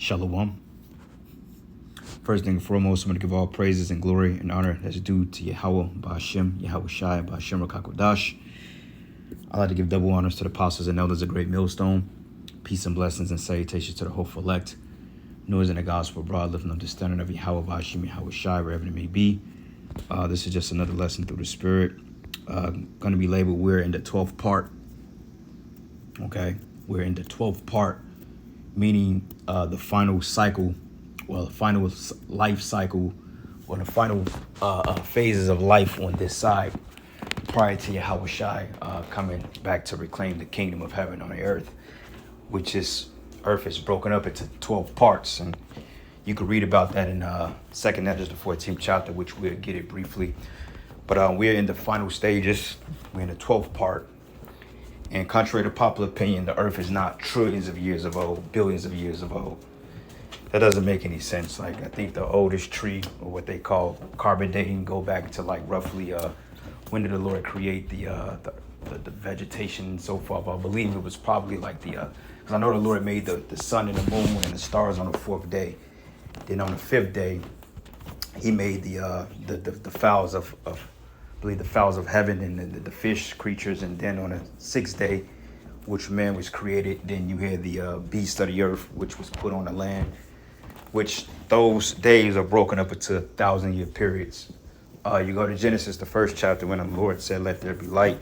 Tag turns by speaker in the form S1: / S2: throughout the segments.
S1: Shalom. First thing and foremost, I'm going to give all praises and glory and honor that's due to Yahweh, Ba'ashem, Yahweh Shai, Ba'ashem Rakakodash. I'd like to give double honors to the apostles and elders of Great Millstone. Peace and blessings and salutations to the hopeful elect. Noise in the gospel abroad, lifting up the standard of Yahweh, Ba'ashem, Yahweh Shai, wherever it may be. This is just another lesson through the Spirit. Going to be labeled, we're in the 12th part. Okay, we're in the 12th part, meaning the final cycle, well, the final life cycle, or the final phases of life on this side prior to Yahweh Shai coming back to reclaim the kingdom of heaven on the earth, which is, earth is broken up into 12 parts. And you can read about that in 2nd Ezra, the 14th chapter, which we'll get it briefly. But we're in the final stages. We're in the 12th part. And contrary to popular opinion, the earth is not trillions of years of old, billions of years of old. That doesn't make any sense. Like, I think the oldest tree, or what they call carbon dating, go back to like roughly when did the Lord create the vegetation and so forth. I believe it was probably like because I know the Lord made the sun and the moon and the stars on the 4th day. Then on the 5th day, he made the fowls of I believe the fowls of heaven and the fish creatures. And then on the 6th day, which man was created, then you had the beast of the earth, which was put on the land, which those days are broken up into 1,000-year periods. You go to Genesis, the 1st chapter, when the Lord said, let there be light.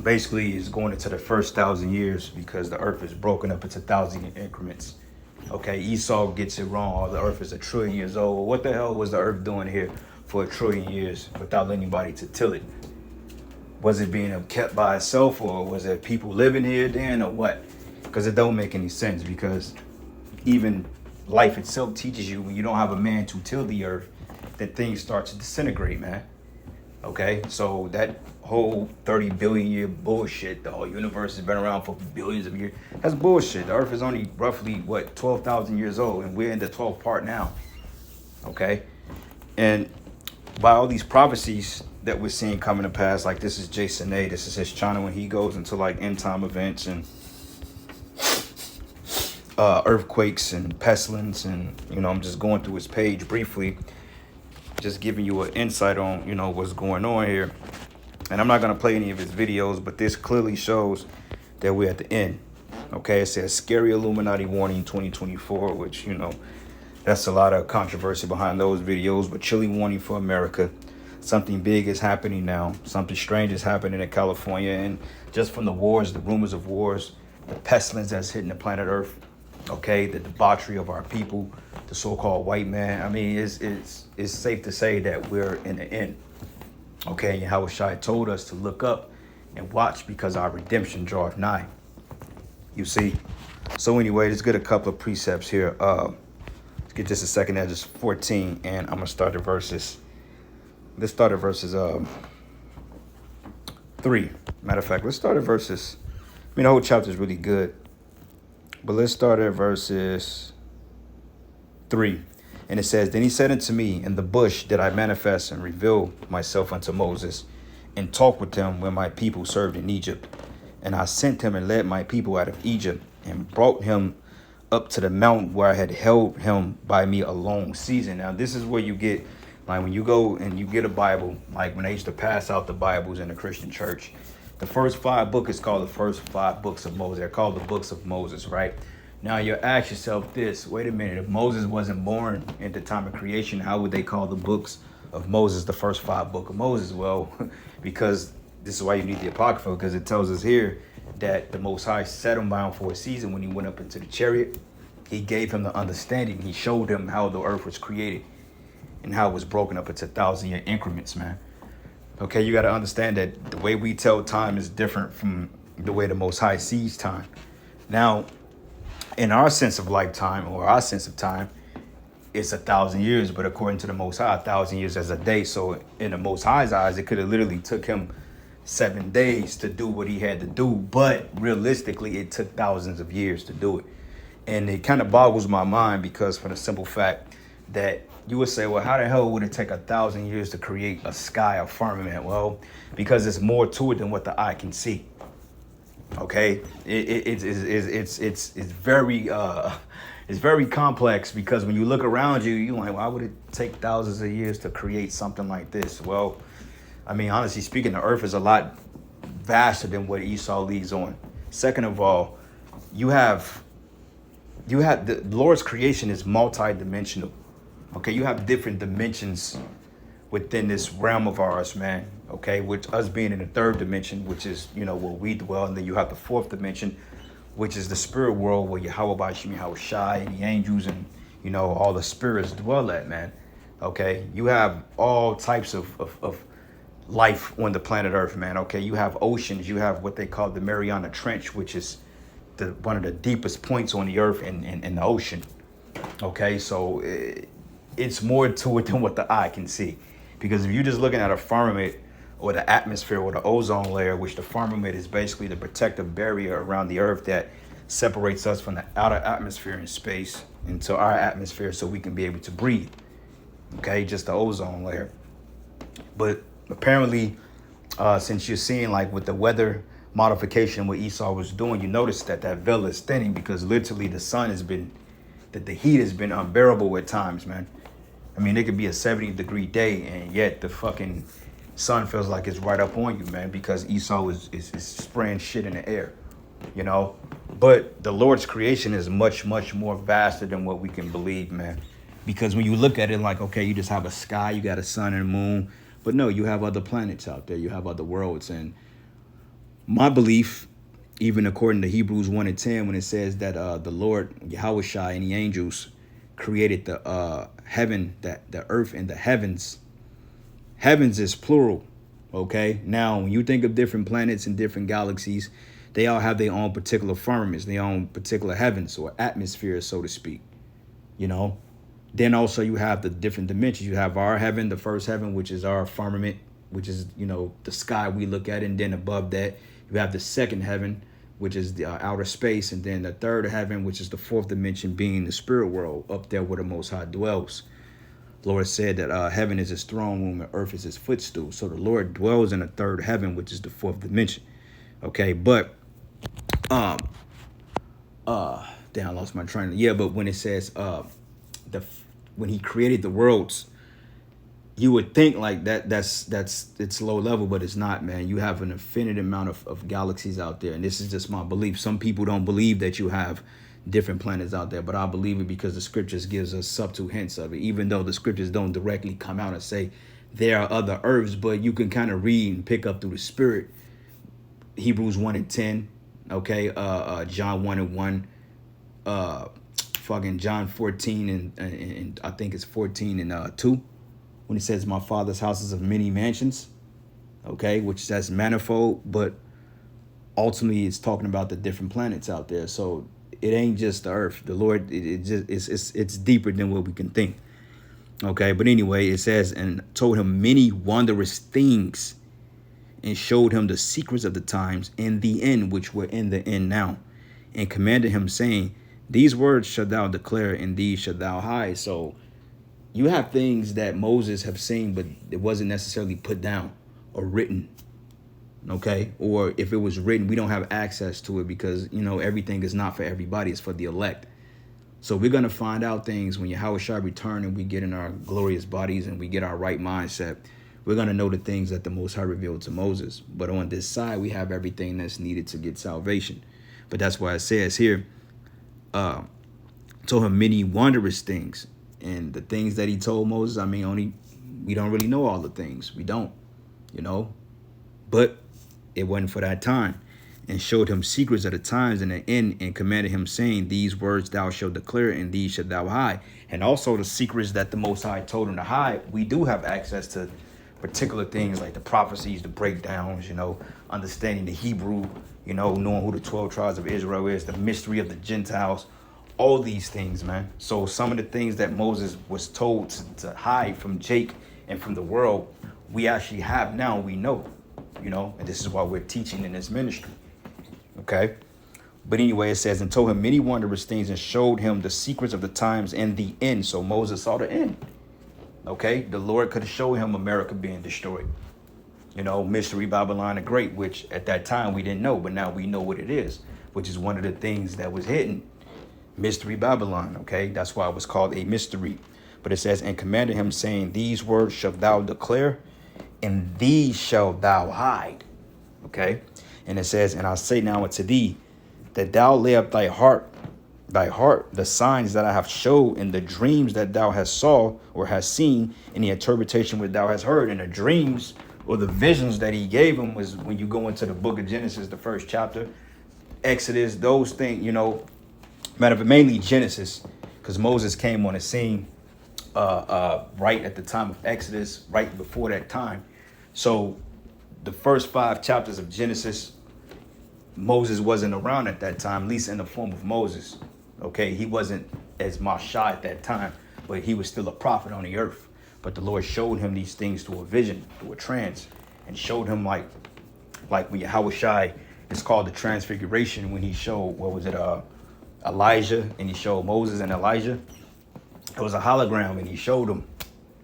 S1: Basically, it's going into the first 1,000 years because the earth is broken up into 1,000-year increments. Okay, Esau gets it wrong. The earth is 1 trillion years old. Well, what the hell was the earth doing here for 1 trillion years without anybody to till it? Was it being kept by itself, or was it people living here then, or what? Because it don't make any sense, because even life itself teaches you when you don't have a man to till the earth, that things start to disintegrate, man. Okay, so that whole 30 billion year bullshit, the whole universe has been around for billions of years, that's bullshit. The earth is only roughly, 12,000 years old, and we're in the 12th part now. Okay, and by all these prophecies that we're seeing coming to pass, like this is Jason A, this is his channel when he goes into like end time events and earthquakes and pestilence, and I'm just going through his page briefly, just giving you an insight on what's going on here. And I'm not going to play any of his videos, but this clearly shows that we're at the end. Okay, it says scary Illuminati warning 2024, which that's a lot of controversy behind those videos, but chilling warning for America. Something big is happening now. Something strange is happening in California, and just from the wars, the rumors of wars, the pestilence that's hitting the planet Earth, okay, the debauchery of our people, the so-called white man. I mean, it's safe to say that we're in the end. Okay, Yahweh Shai told us to look up and watch because our redemption draweth nigh. You see? So anyway, let's get a couple of precepts here. Let's get this a 2nd Ezra 14, and I'm going to start at verses. Let's start at verses 3. Matter of fact, let's start at verses. I mean, the whole chapter is really good, but let's start at verses 3. And it says, then he said unto me, in the bush did I manifest and reveal myself unto Moses, and talk with him when my people served in Egypt. And I sent him and led my people out of Egypt, and brought him up to the mountain where I had held him by me a long season. Now, this is where you get, like when you go and you get a Bible, like when they used to pass out the Bibles in the Christian church, the first 5 books is called the first 5 books of Moses. They're called the books of Moses, right? Now you ask yourself this, wait a minute, if Moses wasn't born at the time of creation, how would they call the books of Moses the first 5 books of Moses? Well, because this is why you need the Apocrypha, because it tells us here that the Most High set him bound for a season when he went up into the chariot. He gave him the understanding. He showed him how the earth was created and how it was broken up into 1,000-year increments, man. Okay, you got to understand that the way we tell time is different from the way the Most High sees time. Now, in our sense of lifetime, or our sense of time, it's 1,000 years, but according to the Most High, 1,000 years as a day. So in the Most High's eyes, it could have literally took him 7 days to do what he had to do, but realistically, it took thousands of years to do it. And it kind of boggles my mind, because for the simple fact that you would say, well, how the hell would it take 1,000 years to create a sky, a firmament? Well, because there's more to it than what the eye can see. Okay, it's very it's very complex, because when you look around you, you're like, why would it take thousands of years to create something like this? Well, I mean, honestly speaking, the earth is a lot vaster than what Esau leads on. Second of all, you have the Lord's creation is multi-dimensional. Okay, you have different dimensions within this realm of ours, man. Okay, which us being in the third dimension, which is, you know, where we dwell, and then you have the fourth dimension, which is the spirit world, where Yahweh Bashim, Yahweh Shai, and the angels, and, you know, all the spirits dwell at, man. Okay, you have all types of life on the planet Earth, man. Okay, you have oceans, you have what they call the Mariana Trench, which is one of the deepest points on the earth in the ocean. Okay, so it's more to it than what the eye can see. Because if you're just looking at a firmament or the atmosphere or the ozone layer, which the firmament is basically the protective barrier around the earth that separates us from the outer atmosphere and space into our atmosphere so we can be able to breathe. Okay, just the ozone layer. But apparently, since you're seeing, like, with the weather modification, what Esau was doing, you notice that veil is thinning, because literally the heat has been unbearable at times, man. I mean, it could be a 70-degree day, and yet the fucking sun feels like it's right up on you, man, because Esau is spraying shit in the air, you know? But the Lord's creation is much, much more vaster than what we can believe, man. Because when you look at it, like, okay, you just have a sky, you got a sun and a moon, but no, you have other planets out there, you have other worlds. And my belief, even according to Hebrews 1:10, when it says that the Lord, Yahweh Shai, and the angels created the heaven, that the earth and the heavens. Heavens is plural. Okay. Now, when you think of different planets and different galaxies, they all have their own particular firmaments, their own particular heavens or atmospheres, so to speak. You know. Then also you have the different dimensions. You have our heaven, the first heaven, which is our firmament, which is, you know, the sky we look at, and then above that you have the second heaven, which is the outer space, and then the third heaven, which is the fourth dimension, being the spirit world, up there where the Most High dwells. The Lord said that heaven is his throne room and earth is his footstool. So the Lord dwells in the third heaven, which is the fourth dimension. Okay, but damn, I lost my train. Yeah, but when it says when he created the worlds, you would think like that's it's low level, but it's not, man. You have an infinite amount of galaxies out there, and this is just my belief. Some people don't believe that you have different planets out there, but I believe it because the scriptures gives us subtle hints of it, even though the scriptures don't directly come out and say there are other earths, but you can kind of read and pick up through the spirit. Hebrews 1:10, okay, John 1:1, fucking John 14 and I think it's 14 and 2. When it says my father's houses of many mansions, okay, which says manifold, but ultimately it's talking about the different planets out there. So it ain't just the earth. The Lord, it's deeper than what we can think. Okay, but anyway, it says, and told him many wondrous things, and showed him the secrets of the times and the end, which were in the end now, and commanded him, saying, these words shalt thou declare, and these shalt thou hide. So you have things that Moses have seen, but it wasn't necessarily put down or written. Okay. Or if it was written, we don't have access to it because, you know, everything is not for everybody. It's for the elect. So we're going to find out things when Yahweh shall return and we get in our glorious bodies and we get our right mindset. We're going to know the things that the Most High revealed to Moses. But on this side, we have everything that's needed to get salvation. But that's why it says here, told him many wondrous things. And the things that he told Moses, I mean, we don't really know all the things. We don't, you know. But it wasn't for that time. And showed him secrets of the times and the end, and commanded him, saying, these words thou shalt declare, and these shalt thou hide. And also the secrets that the Most High told him to hide, we do have access to particular things like the prophecies, the breakdowns, you know, understanding the Hebrew, you know, knowing who the 12 tribes of Israel is, the mystery of the Gentiles, all these things, man. So some of the things that Moses was told to hide from Jake and from the world, we actually have now, we know, you know, and this is why we're teaching in this ministry. Okay. But anyway, it says, and told him many wondrous things and showed him the secrets of the times and the end. So Moses saw the end. Okay. The Lord could have showed him America being destroyed. You know, Mystery Babylon the Great, which at that time we didn't know, but now we know what it is, which is one of the things that was hidden. Mystery Babylon, okay? That's why it was called a mystery. But it says, and commanded him, saying, these words shalt thou declare, and these shalt thou hide. Okay? And it says, and I say now unto thee, that thou lay up thy heart, the signs that I have showed in the dreams that thou hast saw or hast seen, in the interpretation which thou hast heard. And the dreams or the visions that he gave him was when you go into the book of Genesis, the first chapter, Exodus, those things, you know, matter of mainly Genesis, because Moses came on the scene right at the time of Exodus, right before that time. So the first 5 chapters of Genesis, Moses wasn't around at that time, at least in the form of Moses. Okay, he wasn't as Mashah at that time, but he was still a prophet on the earth. But the Lord showed him these things through a vision, through a trance, and showed him like when Yahushai, it's called the transfiguration, when he showed, what was it, Elijah, and he showed Moses and Elijah. It was a hologram, and he showed them,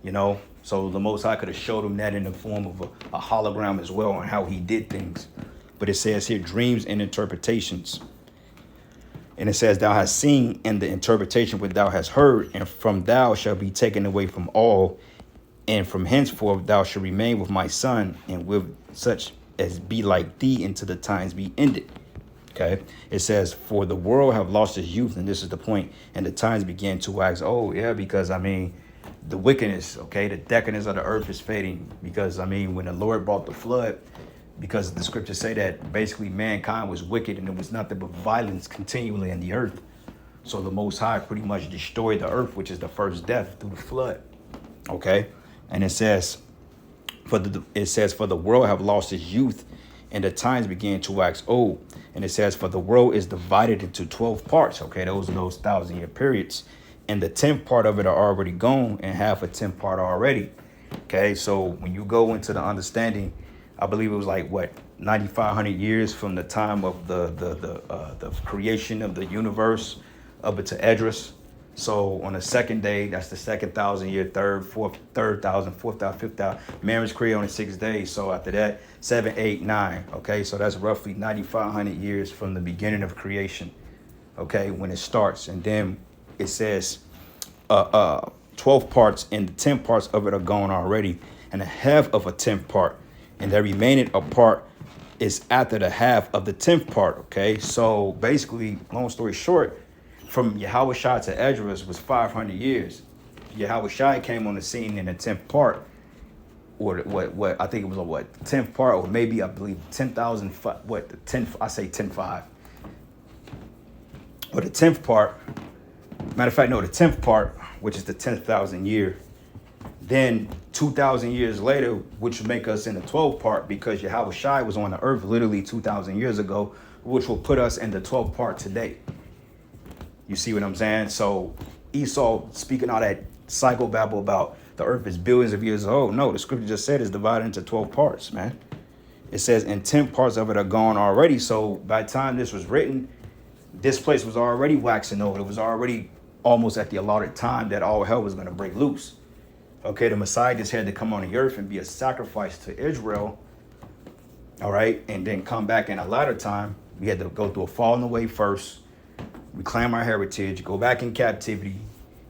S1: you know. So the Most High could have showed him that in the form of a hologram as well, on how he did things. But it says here, dreams and interpretations. And it says, thou hast seen, and the interpretation which thou hast heard, and from thou shall be taken away from all, and from henceforth thou shalt remain with my son, and with such as be like thee until the times be ended. Okay, it says, for the world have lost its youth, and this is the point, and the times began to wax old. Yeah, because I mean, the wickedness, okay, the decadence of the earth is fading. Because I mean, when the Lord brought the flood, because the scriptures say that basically mankind was wicked, and it was nothing but violence continually in the earth. So the Most High pretty much destroyed the earth, which is the first death, through the flood. Okay, and it says, for the world have lost its youth, and the times began to wax old. And it says, for the world is divided into 12 parts. Okay, those are those 1,000-year periods. And the 10th part of it are already gone, and half a 10th part already. Okay, so when you go into the understanding, I believe it was like, what, 9,500 years from the time of the creation of the universe up into Esdras. So on the second day, that's the second 1,000-year, third, fourth, 1,000, 4,000, 5,000. Man was created on the 6 days. So after that, 7, 8, 9. Okay, so that's roughly 9,500 years from the beginning of creation. Okay, when it starts. And then it says 12 parts, and the 10 parts of it are gone already, and a half of a 10th part. And there remaining a part is after the half of the 10th part. Okay, so basically, long story short, from Yahushua to Esdras was 500 years. Yahushua came on the scene in the 10th part, or what I think it was a 10th part, or maybe I believe 10,000. What the 10th? I say 10,5. Or the 10th part. Matter of fact, no, the 10th part, which is the 10,000 year. Then 2,000 years later, which would make us in the 12th part, because Yahushua was on the earth literally 2,000 years ago, which will put us in the 12th part today. You see what I'm saying? So Esau speaking all that psychobabble about the earth is billions of years old. No, the scripture just said it's divided into 12 parts, man. It says, and 10 parts of it are gone already. So by the time this was written, this place was already waxing old. It was already almost at the allotted time that all hell was going to break loose. Okay, the Messiah just had to come on the earth and be a sacrifice to Israel. All right, and then come back in a latter time. We had to go through a falling away first, reclaim our heritage, go back in captivity,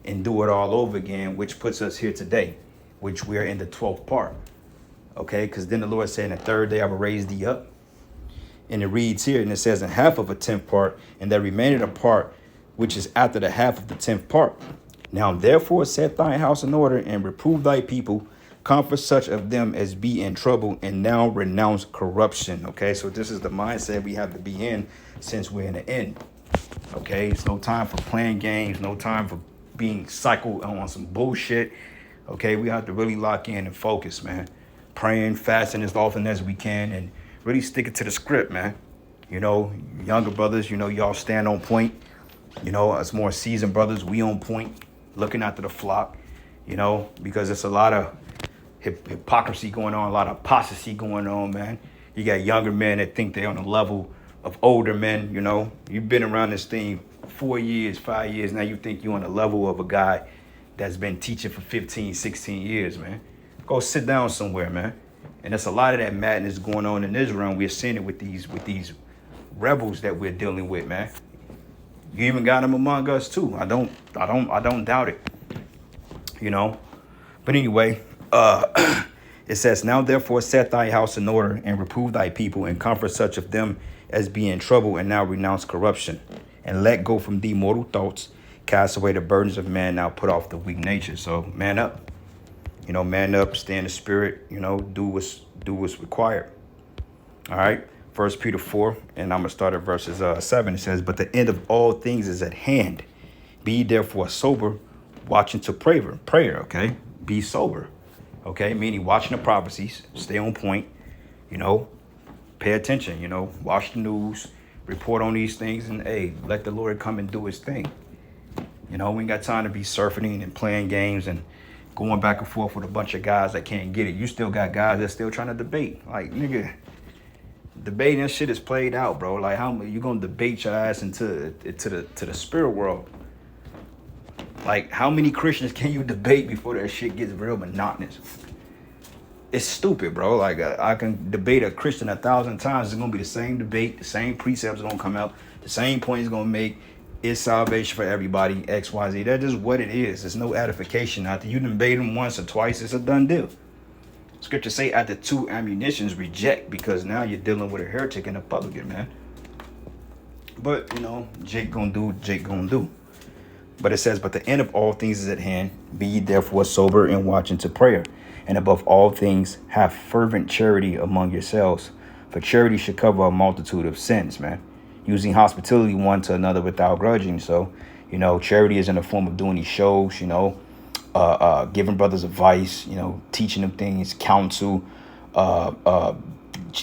S1: and do it all over again, which puts us here today, which we're in the 12th part. Okay, because then the Lord said, in the third day I will raise thee up. And it reads here, and it says, in half of a 10th part, and there remained a part which is after the half of the 10th part. Now therefore set thine house in order, and reprove thy people, comfort such of them as be in trouble, and now renounce corruption. Okay, so this is the mindset we have to be in, since we're in the end. Okay, it's no time for playing games, no time for being cycled on some bullshit. Okay, we have to really lock in and focus, man. Praying, fasting as often as we can, and really sticking to the script, man. You know, younger brothers, you know, y'all stand on point. You know, us more seasoned brothers, we on point, looking after the flock, you know, because it's a lot of hypocrisy going on, a lot of apostasy going on, man. You got younger men that think they're on the level of older men, you know. You've been around this thing 4 years, 5 years. Now you think you're on the level of a guy that's been teaching for 15, 16 years, man. Go sit down somewhere, man. And there's a lot of that madness going on in Israel. We're seeing it with these rebels that we're dealing with, man. You even got them among us too. I don't doubt it. You know. But anyway, it says, now therefore set thy house in order, and reprove thy people, and comfort such of them as be in trouble, and now renounce corruption, and let go from thee mortal thoughts, cast away the burdens of man, now put off the weak nature. So man up. You know, man up, stay in the spirit, you know, do what's required. All right. 1 Peter 4, and I'm going to start at verses 7. It says, but the end of all things is at hand. Be ye therefore sober, watching to prayer. Okay. Be sober. Okay. Meaning watching the prophecies, stay on point, you know, pay attention, you know, watch the news, report on these things, and hey, let the Lord come and do his thing. You know, we ain't got time to be surfing and playing games and going back and forth with a bunch of guys that can't get it. You still got guys that still trying to debate. Like, nigga, debating shit is played out, bro. Like, how you gonna debate your ass into the spirit world? Like, how many Christians can you debate before that shit gets real monotonous? It's stupid, bro. Like, I can debate a Christian 1,000 times. It's gonna be the same debate. The same precepts are gonna come out. The same point is gonna make. It's salvation for everybody, X, Y, Z. That's just what it is. There's no edification. After you debate them once or twice, it's a done deal. Scripture say after 2 ammunitions, reject, because now you're dealing with a heretic and a publican, man. But, you know, Jake gonna do what Jake gonna do. But it says, but the end of all things is at hand. Be ye therefore sober and watching to prayer. And above all things, have fervent charity among yourselves. For charity should cover a multitude of sins, man. Using hospitality one to another without grudging. So, you know, charity is in the form of doing these shows, you know, giving brothers advice, you know, teaching them things, counsel,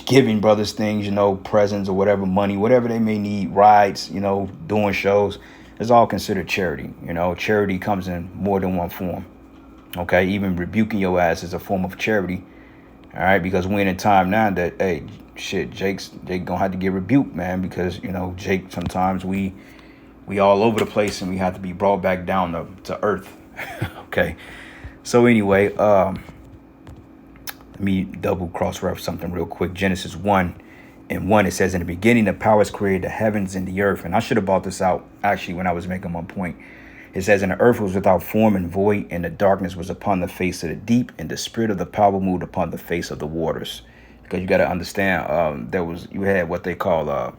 S1: giving brothers things, you know, presents or whatever, money, whatever they may need, rides, you know, doing shows. It's all considered charity. You know, charity comes in more than one form. Okay, even rebuking your ass is a form of charity. All right, because we're in a time now that, hey, shit, Jake gonna have to get rebuked, man, because, you know, Jake, sometimes we all over the place and we have to be brought back down to earth. Okay, so anyway, let me double cross-reference something real quick. Genesis 1:1, it says, in the beginning the powers created the heavens and the earth. And I should have brought this out actually when I was making my point. It says, and the earth was without form and void, and the darkness was upon the face of the deep, and the spirit of the power moved upon the face of the waters. Because you got to understand, you had what they call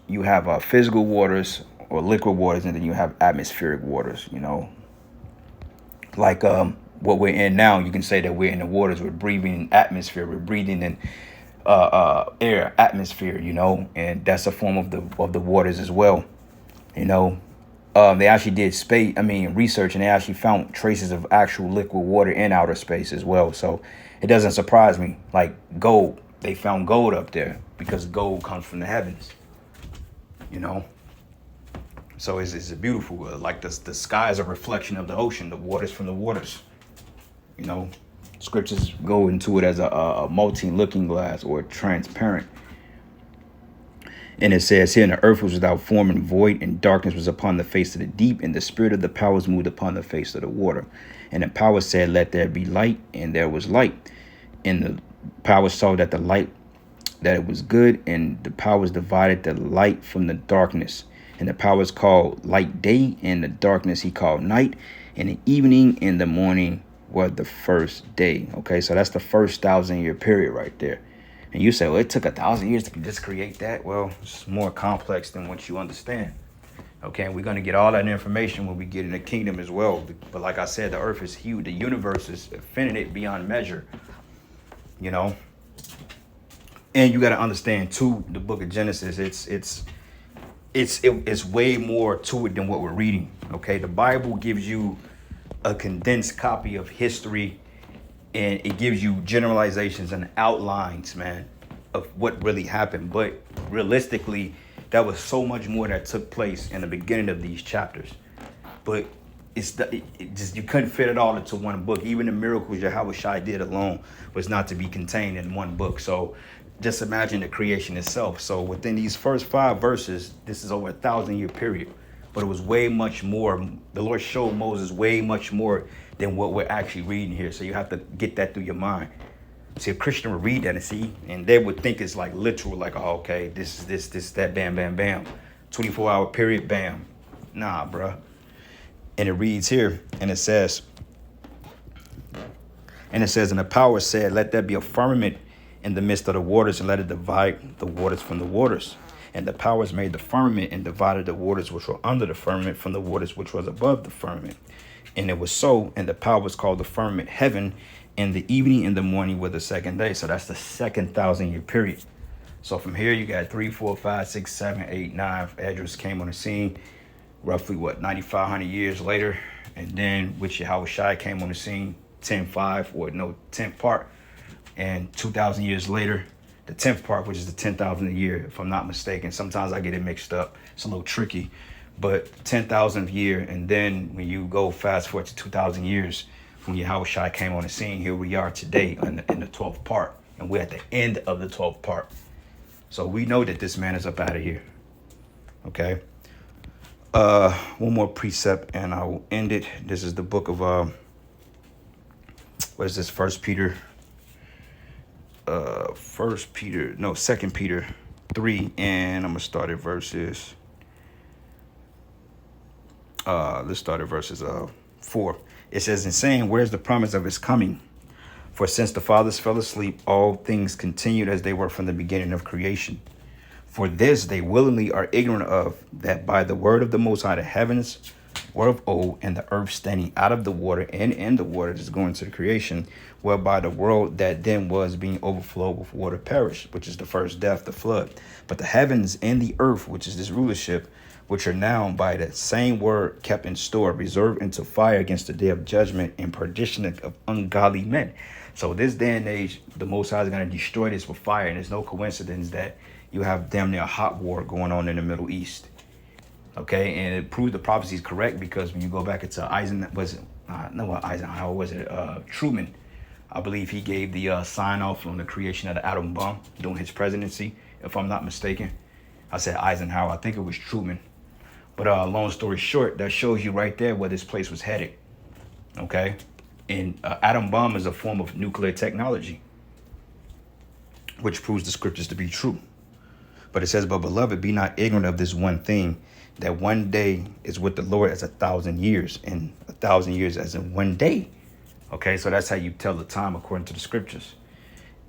S1: you have physical waters or liquid waters, and then you have atmospheric waters. You know, like what we're in now, you can say that we're in the waters. We're breathing atmosphere. We're breathing in air, atmosphere. You know, and that's a form of the waters as well. You know, they actually did research, and they actually found traces of actual liquid water in outer space as well. So it doesn't surprise me. Like gold, they found gold up there because gold comes from the heavens. You know, so it's beautiful. Like the sky is a reflection of the ocean. The waters from the waters. You know, scriptures go into it as a multi-looking glass or transparent. And it says here, and the earth was without form and void, and darkness was upon the face of the deep, and the spirit of the powers moved upon the face of the water. And the powers said, let there be light, and there was light. And the powers saw that the light, that it was good, and the powers divided the light from the darkness. And the powers called light day, and the darkness he called night, and the evening and the morning were the first day. Okay, so that's the first 1,000-year period right there. And you say, well, it took 1,000 years to just create that. Well, it's more complex than what you understand. Okay, and we're going to get all that information when we get in the kingdom as well. But like I said, the earth is huge. The universe is infinite beyond measure. You know? And you got to understand, too, the book of Genesis, it's way more to it than what we're reading. Okay, the Bible gives you a condensed copy of history, and it gives you generalizations and outlines, man, of what really happened. But realistically, that was so much more that took place in the beginning of these chapters. But you couldn't fit it all into one book. Even the miracles Yahushua did alone was not to be contained in one book. So just imagine the creation itself. So within these first 5 verses, this is over 1,000-year period. but it was way much more. The Lord showed Moses way much more than what we're actually reading here. So you have to get that through your mind. See, a Christian would read that and they would think it's like literal, like, oh, okay, this is this, that, bam, bam, bam. 24-hour period, bam. Nah, bruh. And it reads here, and it says, and the power said, let there be a firmament in the midst of the waters, and let it divide the waters from the waters. And the powers made the firmament and divided the waters which were under the firmament from the waters which was above the firmament. And it was so, and the powers called the firmament heaven, and the evening and the morning were the second day. So that's the second 1,000-year period. So from here, you got 3, 4, 5, 6, 7, 8, 9. Esdras came on the scene, roughly, 9,500 years later. And then which Yahushua came on the scene, 10th part. And 2,000 years later, the 10th part, which is the 10,000th year, if I'm not mistaken. Sometimes I get it mixed up. It's a little tricky. But 10,000th year, and then when you go fast forward to 2,000 years, when Yahushua came on the scene, here we are today in the 12th part. And we're at the end of the 12th part. So we know that this man is up out of here. Okay. One more precept and I will end it. This is the book of, what is this? 2 Peter 3. And I'm going to start at verses. Let's start at verses 4. It says, in saying, where's the promise of his coming? For since the fathers fell asleep, all things continued as they were from the beginning of creation. For this they willingly are ignorant of, that by the word of the Most High the heavens were of old, and the earth standing out of the water and in the water, just going to the creation, whereby the world that then was being overflowed with water perished, which is the first death, the flood. But the heavens and the earth, which is this rulership, which are now by the same word kept in store, reserved into fire against the day of judgment and perdition of ungodly men. So this day and age, the Most High is going to destroy this with fire. And there's no coincidence that you have damn near a hot war going on in the Middle East. Okay, and it proved the prophecy is correct, because when you go back into Truman, I believe he gave the sign off on the creation of the atom bomb during his presidency, if I'm not mistaken. I said Eisenhower, I think it was Truman. But long story short, that shows you right there where this place was headed. Okay, and atom bomb is a form of nuclear technology, which proves the scriptures to be true. But it says, but beloved, be not ignorant of this one thing, that one day is with the Lord as 1,000 years, and 1,000 years as in one day. Okay, so that's how you tell the time according to the scriptures.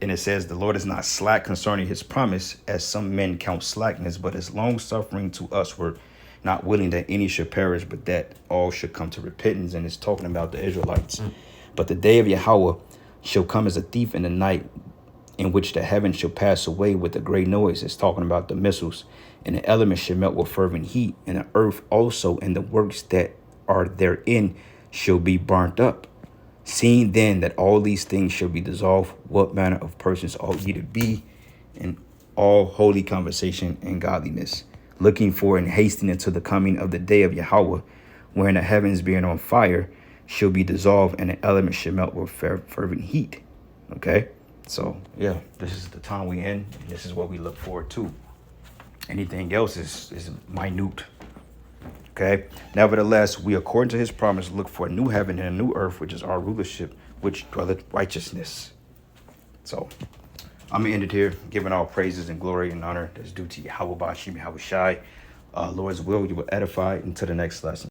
S1: And it says, the Lord is not slack concerning his promise, as some men count slackness, but is long suffering to usward, not willing that any should perish, but that all should come to repentance. And it's talking about the Israelites. But the day of Yahweh shall come as a thief in the night, in which the heavens shall pass away with a great noise. It's talking about the missiles. And the elements shall melt with fervent heat, and the earth also and the works that are therein shall be burnt up. Seeing then that all these things shall be dissolved, what manner of persons ought ye to be in all holy conversation and godliness, looking for and hastening to the coming of the day of Yahweh, wherein the heavens being on fire shall be dissolved, and the elements shall melt with fervent heat. Okay, so yeah, this is the time we in. This is what we look forward to. Anything else is minute. Okay. Nevertheless, we, according to his promise, look for a new heaven and a new earth, which is our rulership, which dwelleth righteousness. So I'm gonna end it here, giving all praises and glory and honor that's due to Yahweh Bashim Yahushai. Lord's will, you will edify into the next lesson.